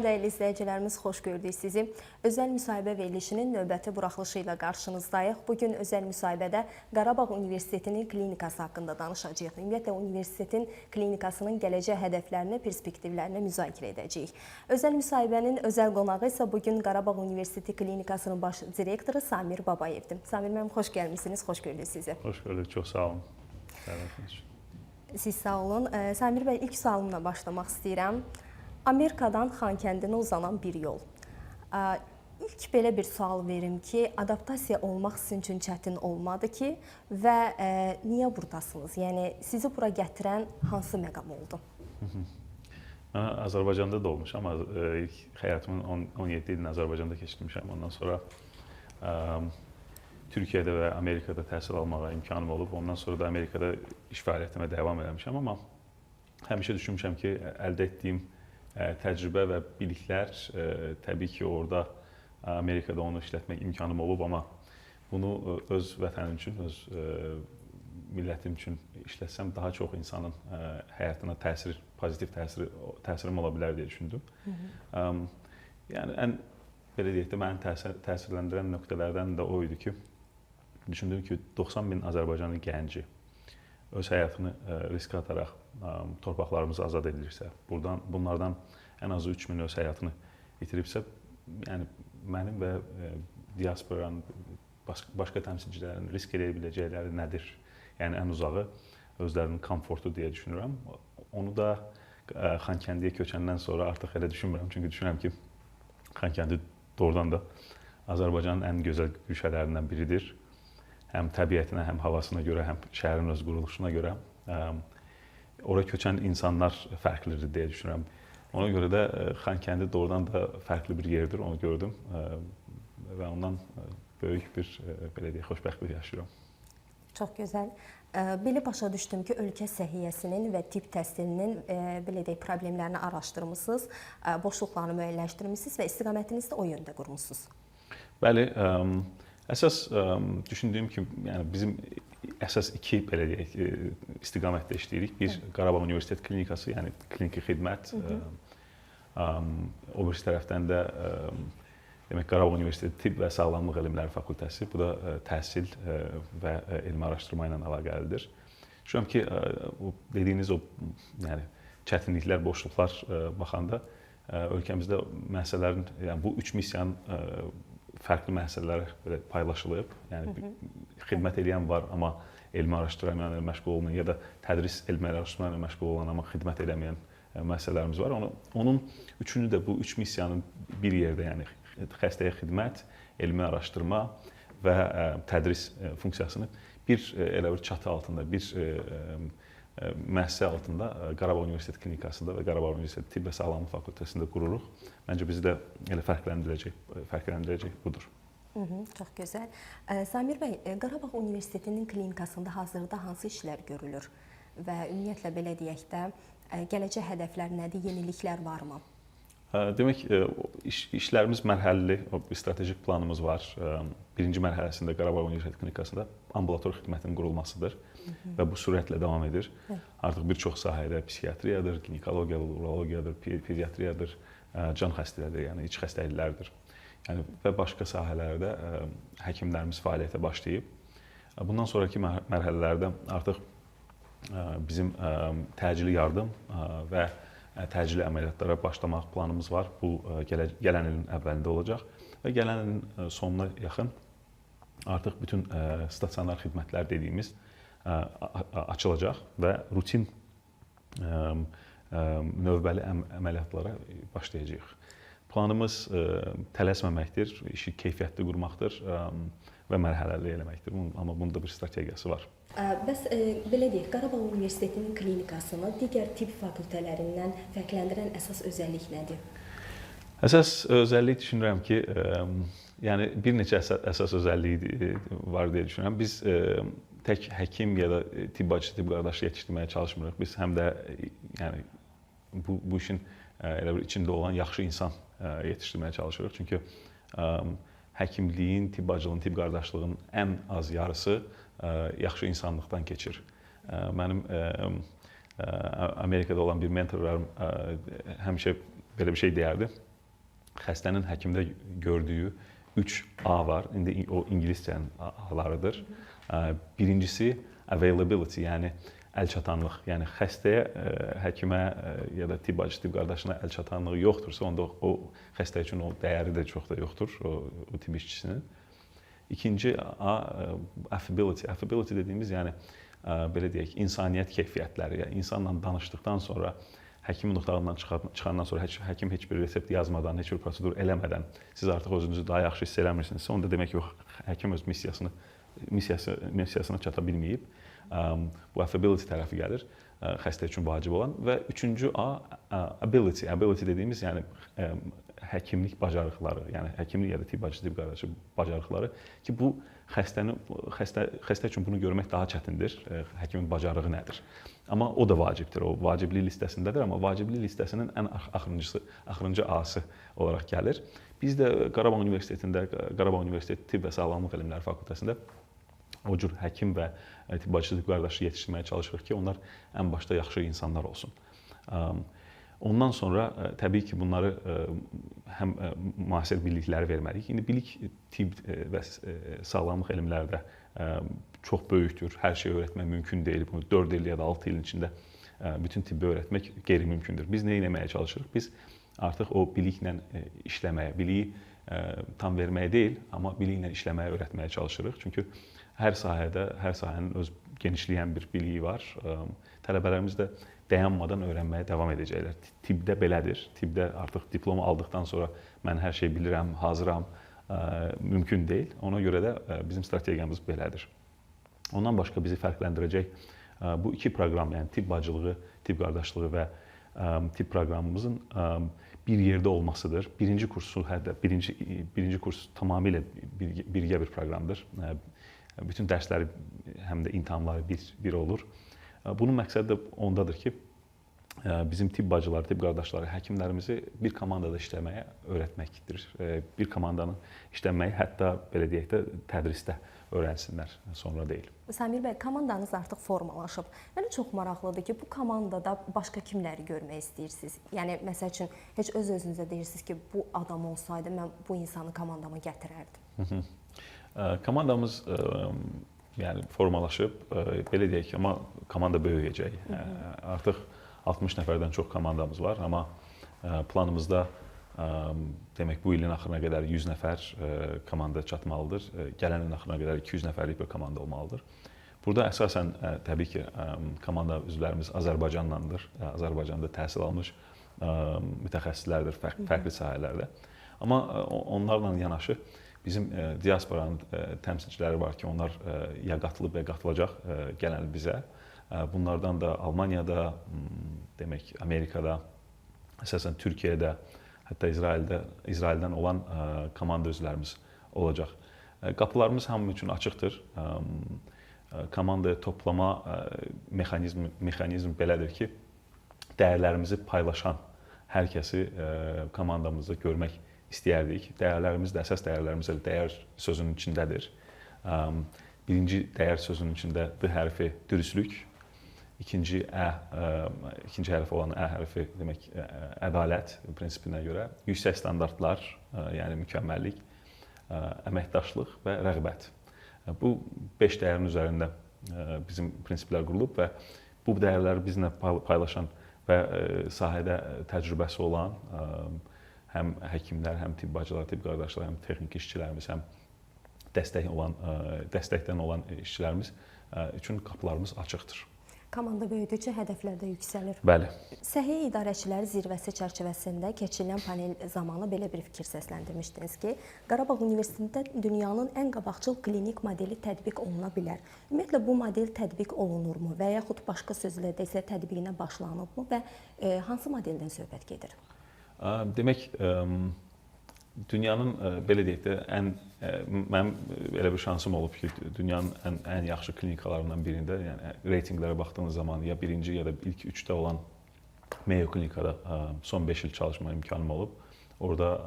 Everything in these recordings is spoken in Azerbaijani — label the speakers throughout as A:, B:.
A: dəyərli izləyicilərimiz, xoş gördük sizi. Özəl müsahibə verilişinin növbəti buraxılışı ilə qarşınızdayıq. Bugün özəl müsahibədə Qarabağ Universitetinin klinikası haqqında danışacağıq. Ümumiyyətlə, universitetin klinikasının gələcək hədəflərini, perspektivlərini müzakirə edəcəyik. Özəl müsahibənin özəl qonağı isə bugün Qarabağ Universiteti klinikasının baş direktoru Samir Babayevdir. Samir müəllim, xoş gəlmişsiniz, xoş gördük sizi.
B: Xoş gördük, çox sağ olun.
A: Siz sağ olun. Samir bəy, ilk sualımla başlamaq istəyirəm. Amerikadan Xankəndinə uzanan bir yol. İlk belə bir sual verim ki, adaptasiya olmaq sizin üçün çətin olmadı ki və niyə buradasınız? Yəni, sizi bura gətirən hansı məqam oldu?
B: Mən Azərbaycanda doğmuşam. İlk həyatımın 17 ilini Azərbaycanda keçirmişəm. Ondan sonra Türkiyədə və Amerikada təhsil almağa imkanım olub. Ondan sonra da Amerikada iş fəaliyyətimə davam eləmişəm. Amma həmişə düşünmüşəm ki, əldə etdiyim təcrübə və biliklər təbii ki, orada Amerikada onu işlətmək imkanım olub, amma bunu öz vətənim üçün, öz millətim üçün işlətsəm daha çox insanın həyatına pozitiv təsirim ola bilər deyə düşündüm. Yəni, ən belə deyək də, məni təsirləndirən nöqtələrdən də o idi ki, düşündüm ki, 90 min Azərbaycanlı gənci öz həyatını riskə ataraq torpaqlarımızı azad edilirsə, bunlardan ən azı 3 min öz həyatını itiribsə, yəni mənim və diasporanın başqa təmsilçilərin risk edə biləcəkləri nədir? Yəni ən uzağı özlərinin komfortu deyə düşünürəm. Onu da Xankəndiyə köçəndən sonra artıq elə düşünmürəm. Çünki düşünürəm ki, Xankəndi doğrudan da Azərbaycanın ən gözəl güşələrindən biridir. Həm təbiətinə, həm havasına görə, həm şəhərin öz quruluşuna görə. Ora köçən insanlar fərqlidir deyə düşünürəm. Ona görə də Xankəndi doğrudan da fərqli bir yerdir, onu gördüm və ondan böyük bir, belə deyək, xoşbəxtlik yaşayıram. Çox
A: gözəl. Belə başa düşdüm ki, ölkə səhiyyəsinin və tibb təhsilinin, belə deyək, problemlərini araşdırmışsınız, boşluqlarını müəyyənləşdirmişsiniz və istiqamətinizi də o yöndə qurmuşsunuz.
B: Bəli, əsas düşündüyüm ki, yəni bizim əsas iki, belə deyək, istiqamətdə işləyirik. Bir, Qarabağ Universitet klinikası, yəni kliniki xidmət. O birisi tərəfdən də demək, Qarabağ Universiteti Tibb və Sağlamlıq Elmləri Fakültəsi. Bu da təhsil və elmi araşdırma ilə əlaqəlidir. Düşünürəm ki, dediyiniz o çətinliklər, boşluqlar baxanda ölkəmizdə məsələlərin, yəni bu üç missiyanın fərqli məsələlərə paylaşılıb. Yəni xidmət edən var, amma elmi araşdırma ilə məşğul olmayan ya da tədris elmi araşdırma ilə məşğul olan, amma xidmət edəməyən məsələlərimiz var. Onun üçünü də bu üç missiyanın bir yerdə, yəni xəstəyə xidmət, elmi araşdırma və tədris funksiyasını bir elə bir çatı altında, bir müəssisə altında Qarabağ Universiteti klinikasında və Qarabağ Universiteti Tibb və Sağlamlıq Fakültəsində qururuq. Məncə bizi də elə fərqləndirəcək budur.
A: Çox gözəl. Samir bəy, Qarabağ Universitetinin klinikasında hazırda hansı işlər görülür və ümumiyyətlə belə deyək də, gələcək hədəflər nədir, yeniliklər varmı?
B: Demək, işlərimiz mərhələli, strategik planımız var. Birinci mərhələsində Qarabağ Universiteti klinikasında ambulator xidmətinin qurulmasıdır və bu sürətlə davam edir. Artıq bir çox sahədə psixiatriyadır, ginekologiyadır, urologiyadır, pediatriyadır, can xəstələri, yəni iç xəstəliklərdir. Yəni, və başqa sahələrdə həkimlərimiz fəaliyyətə başlayıb. Bundan sonraki mərhələlərdə artıq bizim təcili yardım və təcili əməliyyatlara başlamaq planımız var. Bu, gələn ilin əvvəlində olacaq və gələn ilin sonuna yaxın artıq bütün stasionar xidmətlər dediyimiz açılacaq və rutin növbəli əməliyyatlara başlayacağıq. Planımız tələsməməkdir, işi keyfiyyətli qurmaqdır və mərhələli eləməkdir. Amma bunun da bir strategiyası var.
A: Bəs belə deyək, Qarabağ Universitetinin klinikasını digər tibb fakültələrindən fərqləndirən əsas özəllik nədir?
B: Əsas özəllik düşünürəm ki, yəni bir neçə əsas özəlliyi var deyə düşünürəm. Biz tək həkim ya da tibb bacısı, tibb qardaşı yetişdirməyə çalışmırıq. Biz həm də yəni bu işin elə bir içində olan yaxşı insan yetişdirməyə çalışırıq. Çünki həkimliyin, tibb bacılığın, tibb qardaşlığının ən az yarısı yaxşı insanlıqdan keçir. Mənim Amerikada olan bir mentorlarım həmişə belə bir şey deyərdi. xəstənin həkimdə gördüyü 3A var. İndi o ingiliscənin A-larıdır. Birincisi availability, yəni əlçatanlıq. Yəni xəstəyə, həkimə ya da tibb bacısı, tibb qardaşına əlçatanlığı yoxdursa, onda o xəstə üçün o dəyəri də çox da yoxdur o tibb işçisinin. İkinci A affability. Affability dediyimiz, yəni belə deyək, insaniyyət keyfiyyətləri. Yəni insanla danışdıqdan sonra, həkimin otağından çıxandan sonra həkim heç bir resept yazmadan, heç bir prosedur eləmədən siz artıq özünüzü daha yaxşı hiss eləmirsinizsə, onda demək ki, həkim öz missiyasına çata bilməyib. Bu affability tərəfi gəlir, xəstə üçün vacib olan. Və üçüncü A ability. Ability dediyimiz, yəni həkimlik bacarıqları, yəni həkimlik ya da tibb bacısı, tibb qardaşı bacarıqları ki, bu xəstə üçün bunu görmək daha çətindir. Həkimin bacarığı nədir? Amma o da vacibdir. O vaciblik listəsindədir, amma vaciblik listəsinin ən axırıncı A-sı olaraq gəlir. Biz də Qarabağ Universitetində, Qarabağ Universiteti Tibb və Sağlamlıq Elmləri Fakültəsində o cür həkim və tibb bacısı, tibb qardaşı yetişdirməyə çalışırıq ki, onlar ən başda yaxşı insanlar olsun. Ondan sonra təbii ki, bunları həm müasir bilikləri verməliyik. İndi bilik tibb və sağlamlıq elmlərdə çox böyükdür. Hər şeyi öyrətmək mümkün deyil. Bunu 4 il ya da 6 ilin içində bütün tibbi öyrətmək qeyri-mümkündür. Biz nə etməyə çalışırıq? Biz artıq o biliklə işləməyə, biliyi tam verməyə deyil, amma biliklə işləməyə öyrətməyə çalışırıq. Çünki hər sahənin öz genişləyən bir biliyi var. Tələbələrimiz də dayanmadan öyrənməyə davam edəcəklər. Tibbdə belədir. Tibbdə artıq diplomu aldıqdan sonra mən hər şeyi bilirəm, hazıram, mümkün deyil. Ona görə də bizim strategiyamız belədir. Ondan başqa bizi fərqləndirəcək bu iki proqram, yəni tibb bacılığı, tibb qardaşlığı və tibb proqramımızın bir yerdə olmasıdır. Birinci kurs tamamilə birgə bir proqramdır. Bütün dərsləri həm də imtahanları bir olur. Bunun məqsədi də ondadır ki, bizim tibb bacıları, tibb qardaşları, həkimlərimizi bir komandada işləməyə öyrətməkdir. Bir komandanın işləməyi hətta belə deyək də tədrisdə öyrənsinlər, sonra deyil.
A: Samir bəy, komandanız artıq formalaşıb. Mənə çox maraqlıdır ki, bu komandada başqa kimləri görmək istəyirsiniz? Yəni, məsəl üçün, heç öz-özünüzə deyirsiniz ki, bu adam olsaydı, mən bu insanı komandama gətirərdim.
B: Komandamız yəni formalaşıb, belə deyək ki, amma komanda böyüyəcək. Artıq 60 nəfərdən çox komandamız var, amma planımızda demək bu ilin axırına qədər 100 nəfər komanda çatmalıdır. Gələn ilin axırına qədər 200 nəfərlik bir komanda olmalıdır. Burada əsasən təbii ki, komanda üzvlərimiz Azərbaycandandır. Azərbaycanda təhsil almış mütəxəssislərdir fərqli sahələrdə. Amma onlarla yanaşı bizim diasporanın təmsilçiləri var ki, onlar ya qatılıb və qatılacaq gələn il bizə. Bunlardan da Almaniyada, demək Amerikada, əsasən Türkiyədə, hətta İsraildən olan komanda üzvlərimiz olacaq. Qapılarımız hamı üçün açıqdır. Komandaya toplama mexanizmi belədir ki, dəyərlərimizi paylaşan hər kəsi komandamızda görmək istəyərdik. Dəyərlərimiz də, əsas dəyərlərimiz də dəyər sözünün içindədir. Birinci dəyər sözünün içində D hərfi dürüstlük, ikinci hərfi olan Ə hərfi demək ədalət prinsipinə görə, yüksək standartlar, yəni mükəmməllik, əməkdaşlıq və rəğbət. Bu 5 dəyərin üzərində bizim prinsiplər qurulub və bu dəyərləri bizlə paylaşan və sahədə təcrübəsi olan həm həkimlər, həm tibb bacılar, tibb qardaşlar, həm texniki işçilərimiz, həm dəstəkdən olan işçilərimiz üçün qapılarımız açıqdır.
A: Komanda böyüdükcə hədəflər də yüksəlir.
B: Bəli.
A: Səhiyyə İdarəçiləri Zirvəsi çərçivəsində keçirilən panel zamanı belə bir fikir səsləndirmişdiniz ki, Qarabağ Universitetində dünyanın ən qabaqcıl klinik modeli tətbiq oluna bilər. Ümumiyyətlə, bu model tətbiq olunurmu və yaxud başqa sözlə desə tətbiqinə başlanıbmı və hansı modeldən söhbət gedir?
B: Demək, dünyanın belə deyək də mənim elə bir şansım olub ki, dünyanın ən yaxşı klinikalarından birində, yəni reytinqlərə baxdığınız zaman ya birinci ya da ilk 3-də olan Mayo klinikada son 5 il çalışma imkanım olub. Orada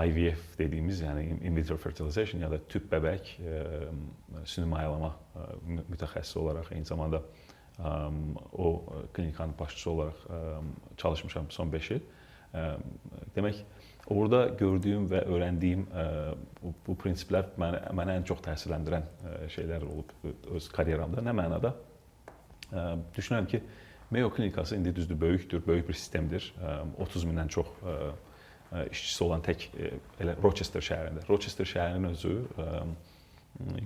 B: IVF dediyimiz, yəni in vitro fertilization ya da tüp bəbək, süni mayalama mütəxəssisi olaraq eyni zamanda o klinikanın başçısı olaraq çalışmışam son 5 il. Demək, Orada gördüyüm və öyrəndiyim bu prinsiplər mənə ən çox təsirləndirən şeylər olub öz karyeramda. Nə mənada? Düşünürəm ki, Mayo Klinikası indi düzdür, böyükdür, böyük bir sistemdir. 30 mindən çox işçisi olan tək elə Rochester şəhərində. Rochester şəhərinin özü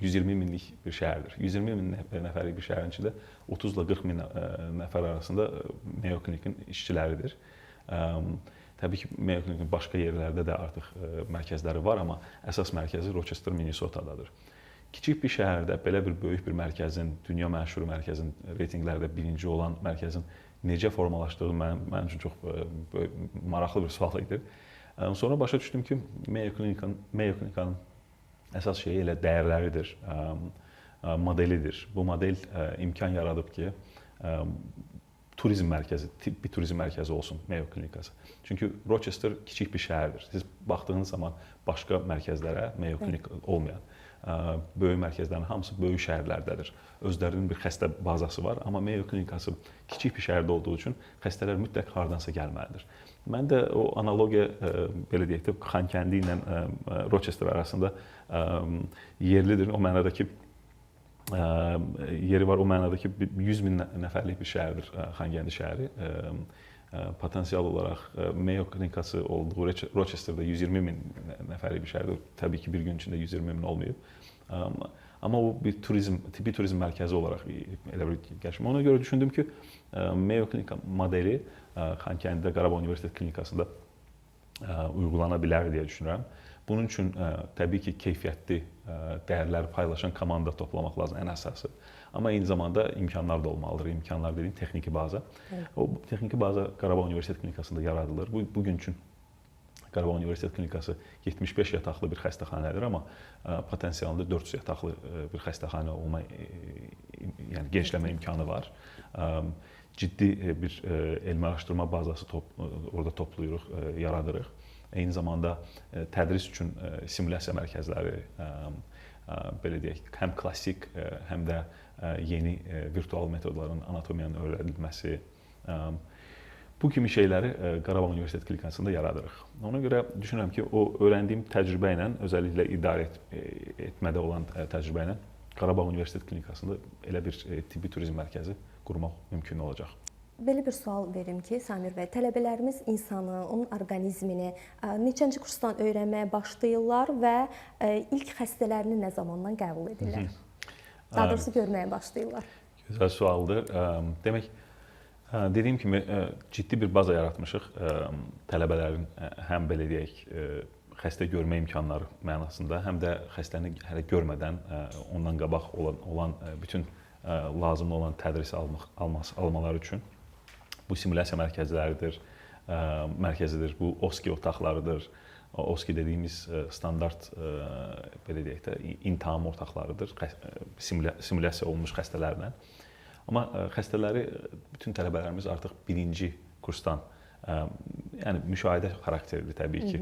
B: 120 minlik bir şəhərdir. 120 min nəfərlik bir şəhərin içində 30 ilə 40 min nəfər arasında Mayo Klinikin işçiləridir. Təbii ki, Mayo Clinic'in başqa yerlərdə də artıq mərkəzləri var, amma əsas mərkəzi Rochester, Minnesotadadır. Kiçik bir şəhərdə belə bir böyük bir mərkəzin, dünya məşhur mərkəzin, reytinqlərdə birinci olan mərkəzin necə formalaşdığı mənim üçün çox maraqlı bir sual idi. Sonra başa düşdüm ki, Mayo Clinic'in əsas şeyi elə dəyərləridir, modelidir. Bu model imkan yaradıb ki, turizm mərkəzi, tibbi turizm mərkəzi olsun Mayo Klinikası. Çünki Rochester kiçik bir şəhərdir. Siz baxdığınız zaman başqa mərkəzlərə, Mayo Klinik olmayan, böyük mərkəzlərin hamısı böyük şəhərlərdədir. Özlərinin bir xəstə bazası var, amma Mayo Klinikası kiçik bir şəhərdə olduğu üçün xəstələr mütləq hardansa gəlməlidir. Mən də o analogiya, belə deyək də, Xankəndi ilə Rochester arasında yerlidir. O mənada ki, yeri var, o mənada ki, 100 min nəfərlik bir şəhərdir Xankəndi şəhəri. Potensial olaraq Mayo Klinikası olduğu Rochester'da 120 min nəfərlik bir şəhərdir. Təbii ki, bir gün içində 120 min olmayıb. Amma o bir tibbi turizm mərkəzi olaraq elə bir gəlişim. Ona görə düşündüm ki, Mayo Klinika modeli Xankəndidə Qarabağ Universitet Klinikasında uygulana bilər deyə düşünürəm. Bunun üçün təbii ki, keyfiyyətli dəyərləri paylaşan komanda toplamaq lazım ən əsası. Amma eyni zamanda imkanlar da olmalıdır. İmkanlar dediyim texniki baza. O texniki baza Qarabağ Universitet Klinikasında yaradılır. Bugün üçün Qarabağ Universitet Klinikası 75 yataqlı bir xəstəxanədir, amma potensialında 400 yataqlı bir xəstəxanə olma, yəni genişləmə imkanı var. Ciddi bir elmi araşdırma bazası orada toplayırıq, yaradırıq. Eyni zamanda tədris üçün simulyasiya mərkəzləri, belə deyək, həm klassik, həm də yeni virtual metodların anatomiyanın öyrədilməsi, bu kimi şeyləri Qarabağ Universitet Klinikasında yaradırıq. Ona görə düşünürəm ki, o öyrəndiyim təcrübə ilə, özəlliklə idarə etmədə olan təcrübə ilə Qarabağ Universitet Klinikasında elə bir tibbi turizm mərkəzi qurmaq mümkün olacaq.
A: Belə bir sual verim ki, Samir bəy, tələbələrimiz insanı, onun orqanizmini neçənci kursdan öyrənməyə başlayırlar və ilk xəstələrini nə zamandan qəbul edirlər? Daha doğrusu görməyə başlayırlar.
B: Gözəl sualdır. Demək, dediyim kimi ciddi bir baza yaratmışıq tələbələrin həm belə deyək, xəstə görmə imkanları mənasında, həm də xəstəni hələ görmədən ondan qabaq olan bütün lazımlı olan tədrisi almaları üçün. Bu simulyasiya mərkəzidir, bu OSKİ otaqlarıdır. OSKİ dediyimiz standart, belə deyək də, intiham otaqlarıdır, simulyasiya olunmuş xəstələrlə. Amma xəstələri, bütün tələbələrimiz artıq birinci kursdan, yəni müşahidə xarakterli təbii ki,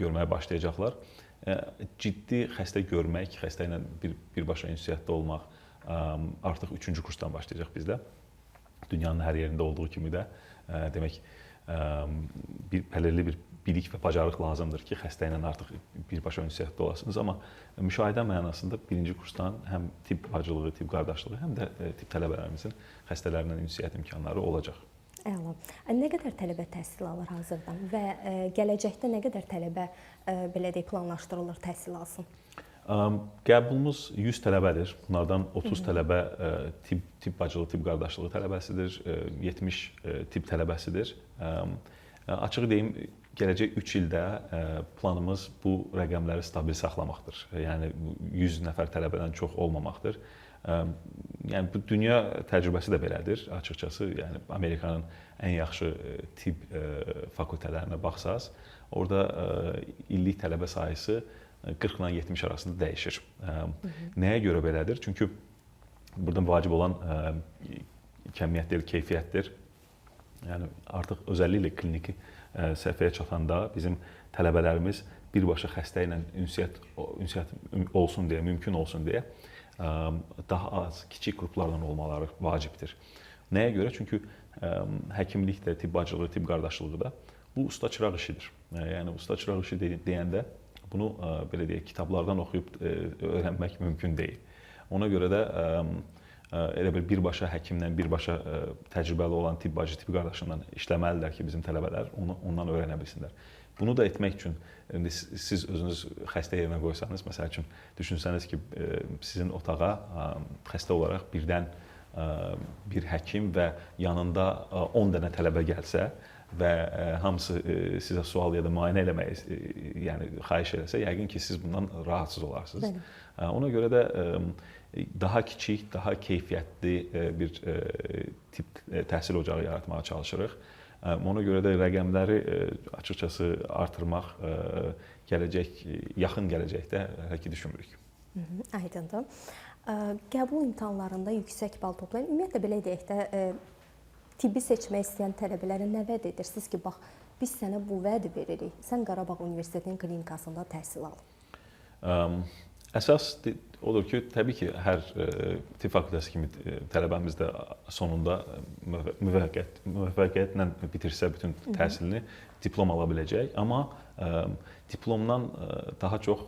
B: görməyə başlayacaqlar. Ciddi xəstə görmək, xəstə ilə birbaşa ünsiyyətdə olmaq artıq 3-cü kursdan başlayacaq bizdə. Dünyanın hər yerində olduğu kimi də demək, bəlirli bir bilik və bacarıq lazımdır ki, xəstə ilə artıq birbaşa ünsiyyətdə olasınız. Amma müşahidə mənasında birinci kursdan həm tibb bacılığı, tibb qardaşlığı, həm də tibb tələbələrimizin xəstələrlə ünsiyyət imkanları olacaq.
A: Əla. Nə qədər tələbə təhsil alır hazırdan və gələcəkdə nə qədər tələbə belə deyək planlaşdırılır təhsil alsın?
B: Qəbulumuz 100 tələbədir. Bunlardan 30 tələbə tibb bacılığı, tibb qardaşlığı tələbəsidir, 70 tibb tələbəsidir. Açıq deyim, gələcək 3 ildə planımız bu rəqəmləri stabil saxlamaqdır. Yəni 100 nəfər tələbədən çox olmamaqdır. Yəni bu dünya təcrübəsi də belədir, açıqcası. Yəni Amerikanın ən yaxşı tibb fakültələrinə baxsaz, orada illik tələbə sayısı 40 ilə 70 arasında dəyişir. Nəyə görə belədir? Çünki burada vacib olan kəmiyyətdir, keyfiyyətdir. Yəni artıq özəlliklə kliniki səhifəyə çatanda bizim tələbələrimiz birbaşa xəstə ilə ünsiyyət olsun deyə, mümkün olsun deyə daha az, kiçik qruplardan olmaları vacibdir. Nəyə görə? Çünki həkimlikdə, tibb bacılığı, tibb qardaşlığı da bu usta çıraq işidir. Yəni usta çıraq işi deyəndə bunu belə deyək, kitablardan oxuyub öyrənmək mümkün deyil. Ona görə də elə bir birbaşa həkimlə, birbaşa təcrübəli olan tibb bacı, tibb qardaşından işləməlidirlər ki, bizim tələbələr ondan öyrənə bilsinlər. Bunu da etmək üçün indi siz özünüz xəstə yerinə qoysanız, məsəl üçün düşünsəniz ki, sizin otağa xəstə olaraq birdən bir həkim və yanında 10 dənə tələbə gəlsə və hamısı sizə sual ya da müayinə eləməyi yəni xahiş eləsə, yəqin ki, siz bundan rahatsız olarsınız. Bəli. Ona görə də daha kiçik, daha keyfiyyətli bir tibb təhsil ocağı yaratmağa çalışırıq. Ona görə də rəqəmləri açıqcası artırmaq yaxın gələcəkdə hələ ki düşünmürük.
A: Aydındır. Qəbul imtahanlarında yüksək bal toplayan, ümumiyyətlə belə deyək də, tibbi seçmək istəyən tələbələrə nə vəd edirsiniz ki, bax, biz sənə bu vədi veririk, sən Qarabağ Universitetinin klinikasında təhsil al?
B: Əsas odur ki, təbii ki, hər tibb fakültəsi kimi tələbəmiz də sonunda müvəffəqiyyətlə bitirsə bütün təhsilini diplom ala biləcək. Amma diplomdan daha çox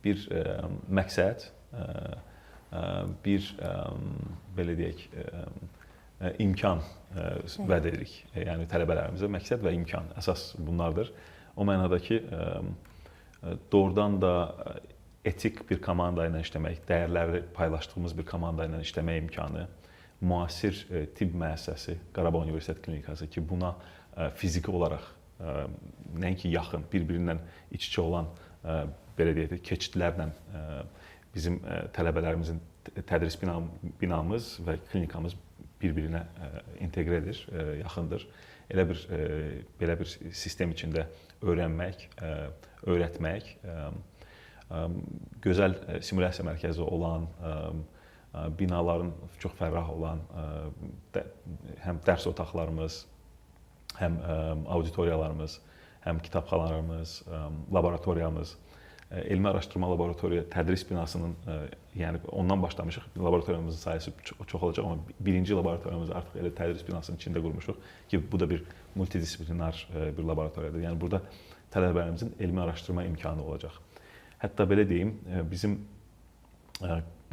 B: bir məqsəd, bir belə deyək, imkan vəd edirik. Yəni tələbələrimizə məqsəd və imkan əsas bunlardır. O mənada ki, doğrudan da etik bir komanda ilə işləmək, dəyərləri paylaşdığımız bir komanda ilə işləmək imkanı, müasir tibb müəssisəsi, Qarabağ Universitet Klinikası ki, buna fiziki olaraq nəinki yaxın, bir-birindən iç-içə olan belə deyək, keçidlərlə bizim tələbələrimizin tədris binamız və klinikamız bir-birinə inteqrədir, yaxındır. Belə bir sistem içində öyrənmək, öyrətmək, gözəl simulyasiya mərkəzi olan, binaların çox fərah olan, həm dərs otaqlarımız, həm auditoriyalarımız, həm kitabxanalarımız, laboratoriyamız, elmi araşdırma laboratoriya tədris binasının, yəni ondan başlamışıq. Laboratoriyamızın sayəsi çox olacaq, amma birinci laboratoriyamızı artıq elə tədris binasının içində qurmuşuq ki, bu da bir multidisiplinar bir laboratoriyadır. Yəni burada tələbələrimizin elmi araşdırma imkanı olacaq. Hətta belə deyim, bizim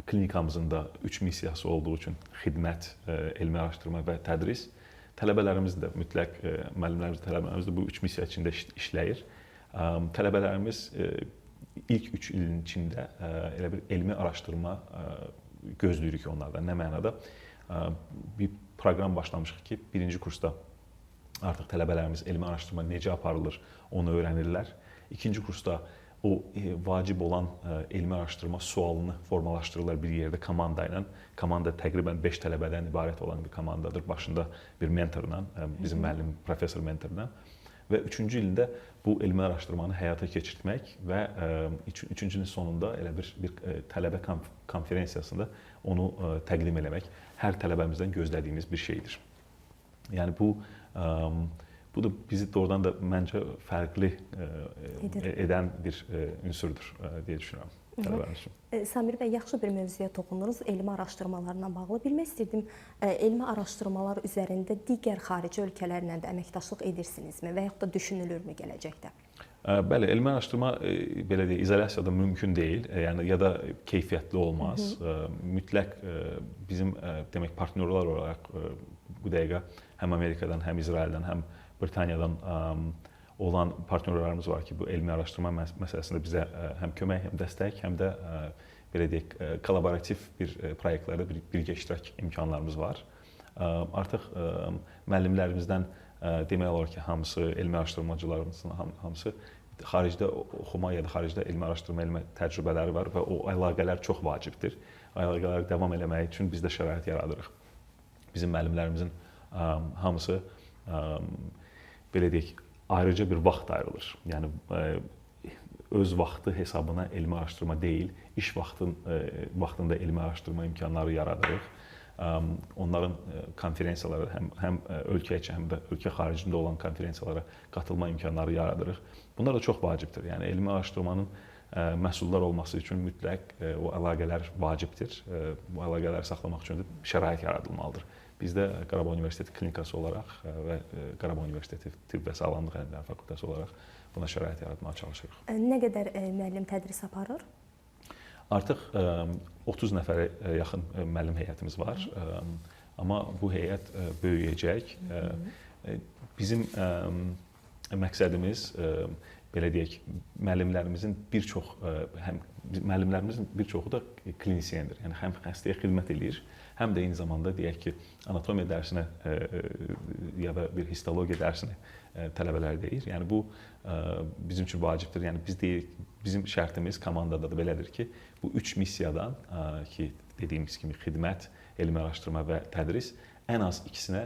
B: klinikamızın da 3 missiyası olduğu üçün xidmət, elmi araşdırma və tədris, tələbələrimiz də mütləq, müəllimlərimiz, tələbələrimiz də bu 3 missiya içində işləyir. Tələbələrimiz ilk 3 ilin içində elə bir elmi araşdırma gözləyirik onlardan. Nə mənada? Bir proqram başlamışıq ki, birinci kursda artıq tələbələrimiz elmi araşdırma necə aparılır, onu öyrənirlər. İkinci kursda o vacib olan elmi araşdırma sualını formalaşdırırlar bir yerdə komanda ilə. Komanda təqribən 5 tələbədən ibarət olan bir komandadır. Başında bir mentorla, bizim müəllim, professor mentorla. Və üçüncü ildə bu elmi araşdırmanı həyata keçirtmək və üçüncü ilin sonunda elə bir tələbə konferansiyasında onu təqdim eləmək hər tələbəmizdən gözlədiyimiz bir şeydir. Yəni bu da bizi doğrudan da məncə fərqli edən bir ünsurdur deyə düşünürəm tələbələrimiz üçün.
A: Samir bəy, yaxşı bir mövzuya toxundunuz, elmi araşdırmalarla bağlı. Bilmək istəyirdim, elmi araşdırmalar üzərində digər xarici ölkələrlə də əməkdaşlıq edirsinizmi və yaxud da düşünülürmü gələcəkdə?
B: Bəli, elmi araşdırma belə deyək, izolyasiyada mümkün deyil, yəni ya da keyfiyyətli olmaz. Mütləq bizim demək partnyorlar olaraq bu dəqiqə həm Amerikadan, həm İsraildən, həm Britaniyadan olan partnyorlarımız var ki, bu elmi araşdırma məsələsində bizə həm kömək, həm dəstək, həm də belə deyək, kollaborativ bir proyektlərdə birgə iştirak imkanlarımız var. Artıq müəllimlərimizdən demək olar ki, hamısı, elmi araşdırmacılarımızın hamısı xaricdə oxuma ya da xaricdə elmi araşdırma təcrübələri var və o əlaqələr çox vacibdir. Əlaqələri davam eləmək üçün biz də şərait yaradırıq. Bizim müəllimlərimizin hamısı belə deyək, ayrıca bir vaxt ayrılır. Yəni öz vaxtı hesabına elmi araşdırma deyil, iş vaxtında elmi araşdırma imkanları yaradırıq. Onların konferensiyalara, həm ölkə içi, həm də ölkə xaricində olan konferensiyalara qatılma imkanları yaradırıq. Bunlar da çox vacibdir. Yəni elmi araşdırmanın məhsullar olması üçün mütləq o əlaqələr vacibdir. Bu əlaqələri saxlamaq üçün də şərait yaradılmalıdır. Biz də Qarabağ Universiteti klinikası olaraq və Qarabağ Universiteti Tibb və Sağlamlıq Elmləri Fakültəsi olaraq buna şərait yaratmağa çalışırıq.
A: Nə qədər müəllim tədris aparır?
B: Artıq 30 nəfərə yaxın müəllim heyətimiz var. Amma bu heyət böyüyəcək. Bizim məqsədimiz belə deyək, müəllimlərimizin bir çoxu da klinisyendir. Yəni həm xəstəyə xidmət eləyir, həm də eyni zamanda deyək ki, anatomiya dərsinə ya da bir histologiya dərsinə tələbələr deyir. Yəni bu bizim üçün vacibdir. Yəni bizim şərtimiz komandada da belədir ki, bu 3 missiyadan ki, dediyimiz kimi xidmət, elmi araşdırma və tədris ən az ikisinə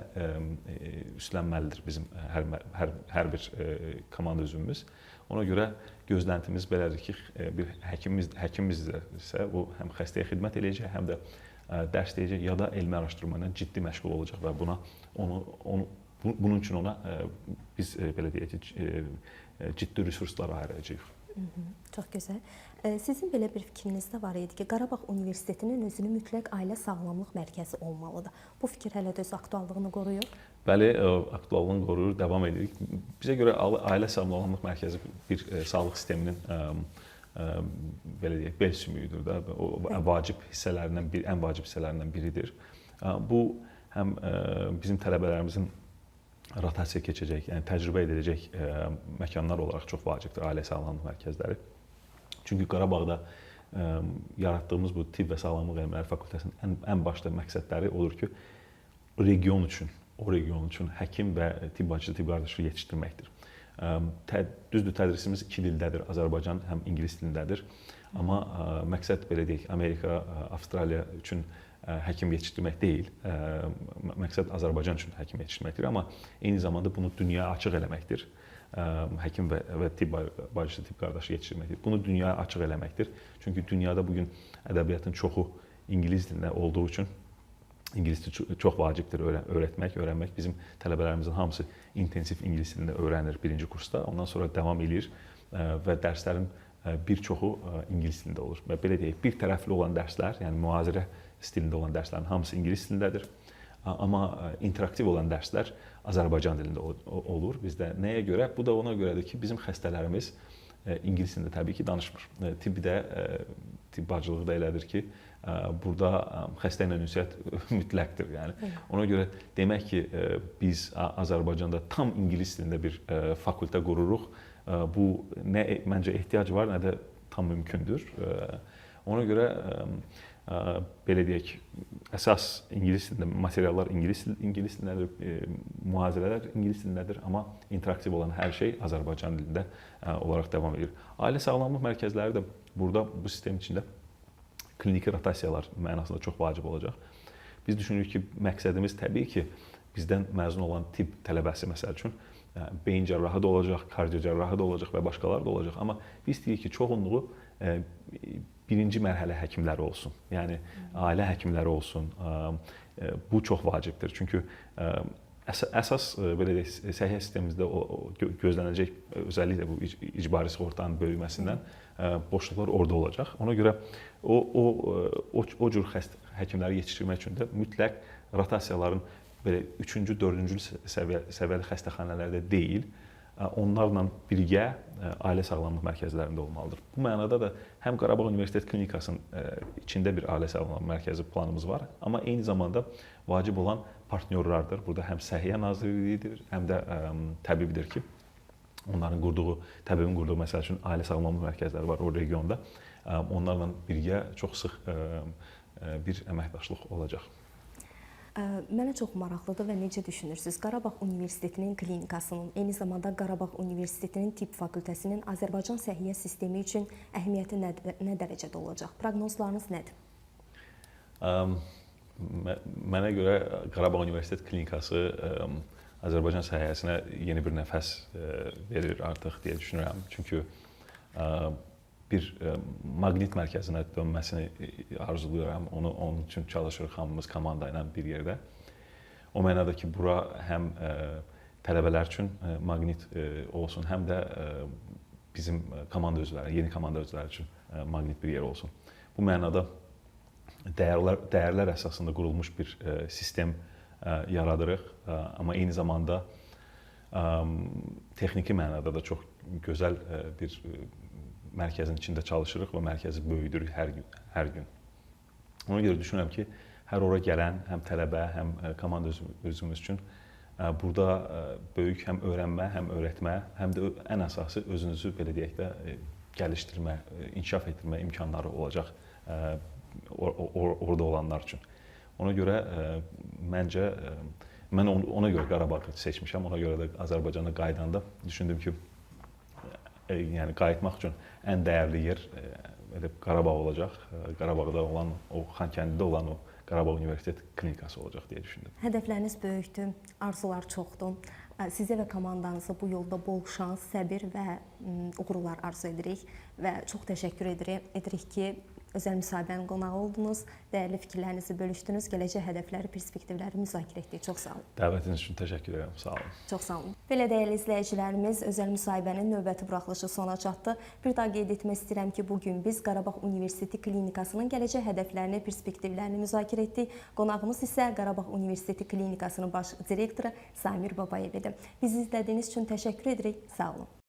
B: üstlənməlidir bizim hər bir komanda üzvümüz. Ona görə gözləntimiz belədir ki, bir həkimimiz isə o həm xəstəyə xidmət eləyəcək, həm də dərs deyəcək ya da elmi araşdırma ilə ciddi məşğul olacaq və bunun üçün ona biz belə deyək ki, ciddi resurslar ayıracağıq.
A: Çox gözəl. Sizin belə bir fikriniz də var idi ki, Qarabağ Universitetinin özünü mütləq ailə sağlamlıq mərkəzi olmalıdır. Bu fikir hələ də öz aktuallığını qoruyur?
B: Bəli, aktuallığını qoruyur, davam edirik. Bizə görə ailə sağlamlıq mərkəzi bir sağlıq sisteminin belə deyək, bel sümüyüdür də, o vacib hissələrindən ən vacib hissələrindən biridir. Bu həm bizim tələbələrimizin rotasiya keçəcək, yəni təcrübə ediləcək məkanlar olaraq çox vacibdir ailə sağlamlıq mərkəzləri. Çünki Qarabağda yaratdığımız bu Tibb və Sağlamlıq Elmləri Fakültəsinin ən başda məqsədləri odur ki, o region üçün həkim və tibb bacısı, tibb qardaşı yetişdirməkdir. Düzdür, tədrisimiz 2 dildədir, Azərbaycan həm ingilis dilindədir. Amma məqsəd belə deyək, Amerika, Avstraliya üçün həkim yetişdirmək deyil, məqsəd Azərbaycan üçün həkim yetişdirməkdir. Amma eyni zamanda bunu dünyaya açıq eləməkdir. Həkim və tibb bacısı, tibb qardaşı yetişdirməkdir. Bunu dünyaya açıq eləməkdir. Çünki dünyada bugün ədəbiyyatın çoxu ingilis dilində olduğu üçün ingilis dili çox vacibdir öyrənmək. Bizim tələbələrimizin hamısı intensiv ingilis dilində öyrənir birinci kursda. Ondan sonra davam edir və dərslərin bir çoxu ingilis dilində olur. Və belə deyək, bir tərəfli olan dərslər, yəni mühazirə stilində olan dərslərin hamısı ingilis dilindədir. Amma interaktiv olan dərslər Azərbaycan dilində olur bizdə. Nəyə görə? Bu da ona görədir ki, bizim xəstələrimiz ingilis dilində təbii ki danışmır. Tibb bacılığı da elədir ki, burada xəstə ilə ünsiyyət mütləqdir. Yəni ona görə demək ki, biz Azərbaycanda tam ingilis dilində bir fakültə qururuq. Bu nə məncə ehtiyac var, nə də tam mümkündür. Ona görə belə deyək, əsas ingilis dilində materiallar ingilis dilindədir, mühazirələr ingilis dilindədir, amma interaktiv olan hər şey Azərbaycan dilində olaraq davam edir. Ailə sağlamlıq mərkəzləri də burada bu sistem içində kliniki rotasiyalar mənasında çox vacib olacaq. Biz düşünürük ki, məqsədimiz təbii ki, bizdən məzun olan tibb tələbəsi məsəl üçün beyin cərrahı da olacaq, kardio cərrahı da olacaq və başqaları da olacaq. Amma biz deyirik ki, çoxunluğu birinci mərhələ həkimləri olsun. Yəni ailə həkimləri olsun. Bu çox vacibdir. Çünki əsas belə deyək, səhiyyə sistemimizdə gözlənəcək özəlliklə bu icbari sığortanın böyüməsindən boşluqlar orada olacaq. Ona görə o cür həkimləri yetişdirmək üçün də mütləq rotasiyaların belə 3-cü, 4-cü səviyyəli xəstəxanalərdə deyil, onlarla birgə ailə sağlamlıq mərkəzlərində olmalıdır. Bu mənada da həm Qarabağ Universitet Klinikasının içində bir ailə sağlamlıq mərkəzi planımız var, amma eyni zamanda vacib olan partnyorlardır. Burada həm Səhiyyə Nazirliyidir, həm də təbibidir ki, təbibin qurduğu məsəl üçün ailə sağlamlıq mərkəzləri var o regionda. Onlarla birgə çox sıx bir əməkdaşlıq olacaq.
A: Mənə çox maraqlıdır və necə düşünürsünüz? Qarabağ Universitetinin klinikasının, eyni zamanda Qarabağ Universitetinin tibb fakültəsinin Azərbaycan səhiyyə sistemi üçün əhəmiyyəti nə dərəcədə olacaq? Proqnozlarınız nədir?
B: Mənə görə Qarabağ Universitet klinikası Azərbaycan səhiyyəsinə yeni bir nəfəs verir artıq deyə düşünürəm. Çünki bir maqnit mərkəzinə dönməsini arzulayıram. Onun üçün çalışırıq hamımız komanda ilə bir yerdə. O mənada ki, bura həm tələbələr üçün maqnit olsun, həm də bizim komanda üzvləri, yeni komanda üzvləri üçün maqnit bir yer olsun. Bu mənada dəyərlər əsasında qurulmuş bir sistem yaradırıq, amma eyni zamanda texniki mənada da çox gözəl bir mərkəzin içində çalışırıq və mərkəzi böyüdürük hər gün. Ona görə düşünürəm ki, hər ora gələn həm tələbə, həm komanda üzvümüz üçün burada böyük həm öyrənmə, həm öyrətmə, həm də ən əsası özünüzü belə deyək də gəlişdirmə, inkişaf etdirmə imkanları olacaq orada olanlar üçün. Ona görə məncə mən ona görə Qarabağı seçmişəm. Ona görə də Azərbaycana qayıdanda düşündüm ki, yəni qayıtmaq üçün ən dəyərli yer elə Qarabağ olacaq. Qarabağda olan, o Xankəndidə olan o Qarabağ Universitet klinikası olacaq deyə düşündüm.
A: Hədəfləriniz böyükdür, arzular çoxdur. Sizə və komandanıza bu yolda bol şans, səbir və uğurlar arzu edirik və çox təşəkkür edirik ki, özəl müsahibənin qonağı oldunuz, dəyərli fikirlərinizi bölüşdünüz, gələcək hədəfləri, perspektivləri müzakirə etdik. Çox sağ olun.
B: Dəvətiniz üçün təşəkkür edirəm. Sağ olun.
A: Çox sağ olun. Belə dəyərli izləyicilərimiz, özəl müsahibənin növbəti buraxılışı sona çatdı. Bir daha qeyd etmək istəyirəm ki, bugün biz Qarabağ Universiteti klinikasının gələcək hədəflərini, perspektivlərini müzakirə etdik. Qonağımız isə Qarabağ Universiteti klinikasının baş direktoru Samir Babayev idi. Bizi izlədiyiniz üçün təşəkkür edirik. Sağ olun.